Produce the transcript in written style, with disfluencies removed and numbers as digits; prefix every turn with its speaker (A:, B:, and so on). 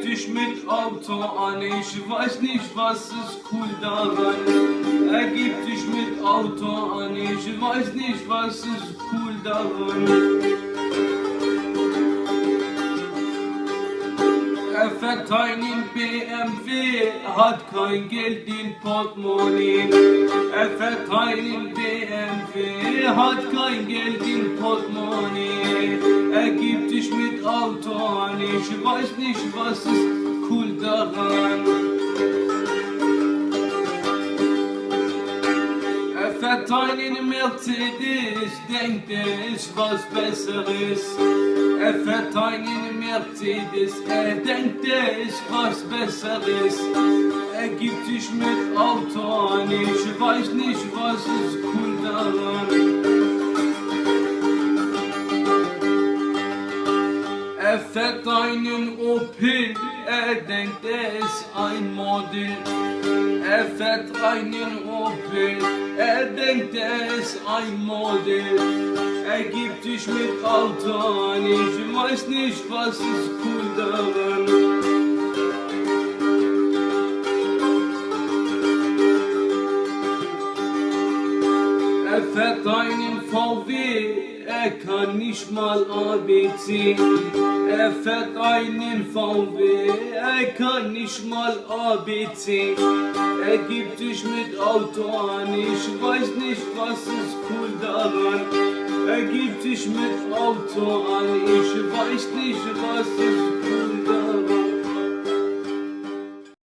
A: Ägyptisch mit Auto an, ich weiß nicht, was ist cool daran. Ägyptisch mit Auto an, ich weiß nicht, was ist cool daran. Er fährt einen BMW, hat kein Geld in Portemonnaie. Er fährt einen BMW, hat kein Geld in Portemonnaie. Ägyptisch mit Auto an, ich weiß nicht, was ist cool daran. Er fährt einen Mercedes, denkt er ist was Besseres. Er fährt einen Mercedes, er denkt er ist was Besseres. Ägyptisch mit Auto an, ich weiß nicht, was ist cool daran. Er fährt einen Opel, er denkt er ist ein Model. Er fährt einen Opel, er denkt er ist ein Model. Ägyptisch mit Auto an, ich weiß nicht, was ist cool daran. Er fährt einen VW, er kann nicht mal ABC. Er fährt einen VW, er kann nicht mal ABC. Ägyptisch mit Auto an, ich weiß nicht, was ist cool daran. Ägyptisch mit Auto an, ich weiß nicht, was ist